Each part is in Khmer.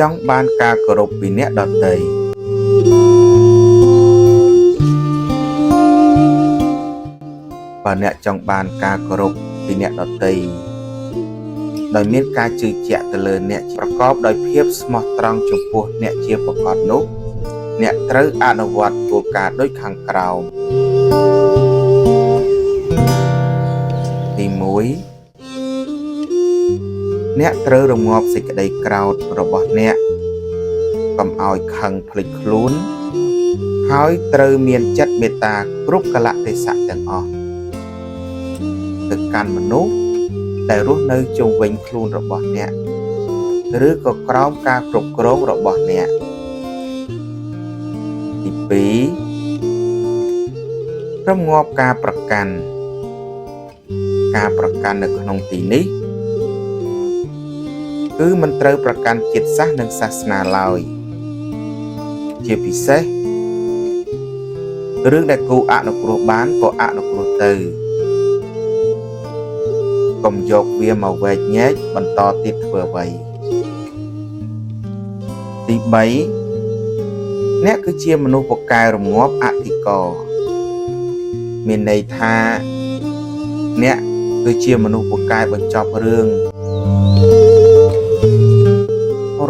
ចង់បានការគោរពពីអ្នកដទៃបើអ្នកចង់បានការគោរពពីអ្នកដទៃដោយមានការជឿជាក់ទៅលើអ្នកប្រកបដោយភាពស្មោះត្រង់ចំពោះអ្នកជាប្រកបនោះអ្នកត្រូវអនុវត្តគោលការណ៍ដូចខាងក្រោមទី1អ្នកត្រូវរងាប់សេចក្តីក្រោធរបស់អ្នកកុំឲ្យខឹងភ្លេចខ្លួនហើយត្រូវមានចិត្តមេត្តាគ្រប់កលៈទេសៈទាំងអស់ទៅកាន់មនុស្សដែលរស់នៅជុំវិញខ្លួនរបស់អ្នកឬក៏ក្រោមការគ្រប់គ្រងរបស់អ្នកទី2រងាប់ការប្រកាន់នៅក្នុងទីនេះគឺមិនត្រូវប្រកាន់ជាតិសាសន៍និងសាសនាឡើយជាពិសេសរឿងដែលគូអនុគ្រោះបានក៏អនុគ្រោះទៅកុំយកវាមកវែកញែកបន្តទៀតធ្វើអ្វីទី3អ្នកគឺជាមនុស្សពូកែរងាប់អធិករមានន័យថាអ្នកគឺជាមនុស្សពូកែបញ្ចប់រឿង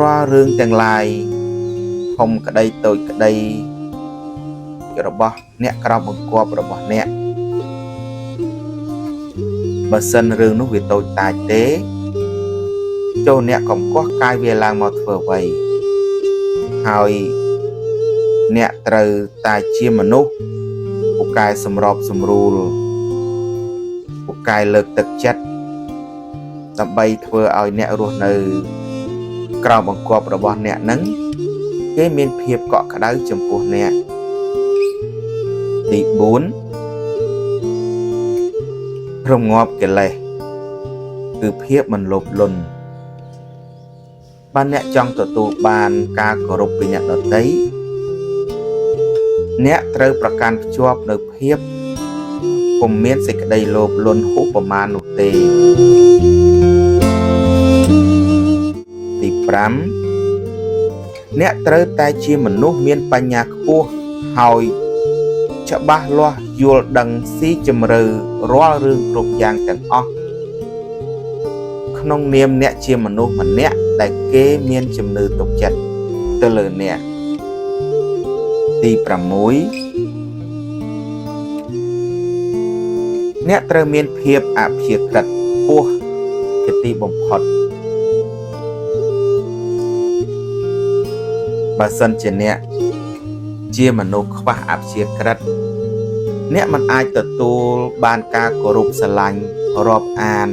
រាល់រឿងទាំងឡាយធំក្តីតូចក្តីរបស់អ្នកក្រោមបង្គាប់របស់អ្នកបើសិនរឿងនោះវាតូចតាចទេចូលអ្នកកុំកោះកាយវាឡើងមកធ្វើអ្វីហើយអ្នកត្រូវតែជាមនុស្សពូកែសម្របសម្រួលពូកែលើកទឹកចិត្តដើម្បីធ្វើឲ្យអ្នករស់នៅក្រោមបង្គាប់របស់អ្នកនឹងគេមានភាពកក់ក្ដៅចំពោះអ្នកទី4រងាប់កិលេសគឺភាពមិនលោភលន់បើអ្នកចង់ទទួលបានការគោរពពីអ្នកដទៃអ្នកត្រូវប្រកាន់ភ្ជាប់នៅភាពពុំមានសេចក្តីលោភលន់ហួសប្រមាណនោះទេទី5អ្នកត្រូវតែជាមនុស្សមានបញ្ញាខ្ពស់ហើយច្បាស់លាស់យល់ដឹងស៊ីជម្រៅរាល់រឿងគ្រប់យ៉ាងទាំងអស់ក្នុងនាមអ្នកជាមនុស្សម្នាក់ដែលគេមានជំនឿទុកចិត្តទៅលើអ្នកទី6អ្នកត្រូវមានភាពអព្យាក្រឹតខ្ពស់ជាទីបំផុតបើសិនជាអ្នកជាមនុស្សខ្វះអព្យាក្រឹតអ្នកមិនអាចទទួលបានការគោរពស្រឡាញ់រាប់អាន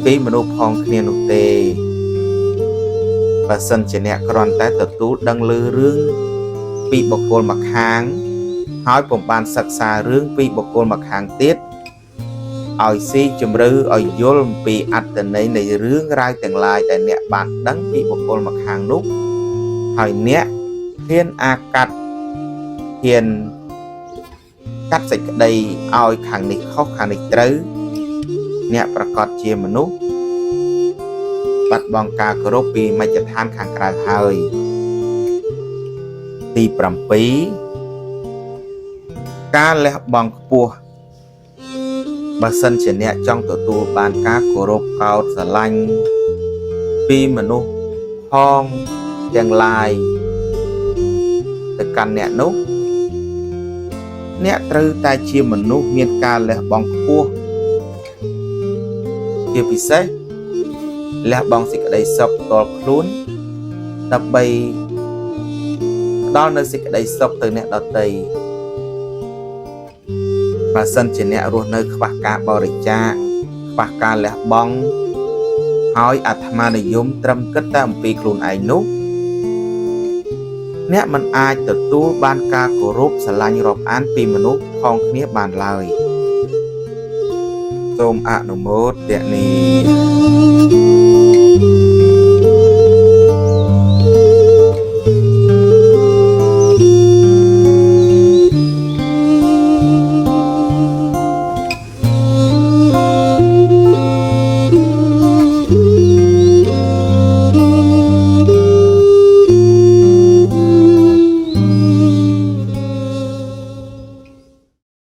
ពីមនុស្សផងគ្នានោះទេបើសិនជាអ្នកគ្រាន់តែទទួលដឹងឮរឿងពីបុគ្គលម្ខាងហើយពុំបានសិក្សារឿងពីបុគ្គលម្ខាងទៀតឲ្យស៊ីជម្រៅឲ្យយល់អំពីអត្ថន័យនៃរឿងរ៉ាវទាំងឡាយដែលអ្នកបានដឹងពីបុគ្គលម្ខាងនោះហើយអ្នកហ៊ានអាកាត់ហ៊ានកាត់សេចក្តីឲ្យខាងនេះខុសខាងនេះត្រូវអ្នកប្រកាសជាមនុស្សបាត់បង់ការគោរពពីមជ្ឈដ្ឋានខាងក្រៅហើយទី7ការលះបង់ខ្ពស់បើសិនជាអ្នកចង់ទទួលបានការគោរពកោតស្រឡាញ់ពីមនុស្សផងទាំងឡាយទៅកាន់អ្នកនោះអ្នកត្រូវតែជាមនុស្សមានការលះបង់ខ្ពស់ជាពិសេសលះបង់សេចក្តីសុខផ្ទាល់ខ្លួនដើម្បីផ្ដល់នូវសេចក្តីសុខទៅអ្នកដទៃបើសិនជាអ្នករស់នៅខ្វះការបរិច្ចាគខ្វះការលះបង់ហើយអាត្មានិយមត្រឹមគិតតែអំពីខ្លួនឯងនោះអ្នកមិនអាចទទួលបានការគោរពស្រឡាញ់រាប់អានពីមនុស្សផងគ្នាបានឡើយសូមអនុមោទនា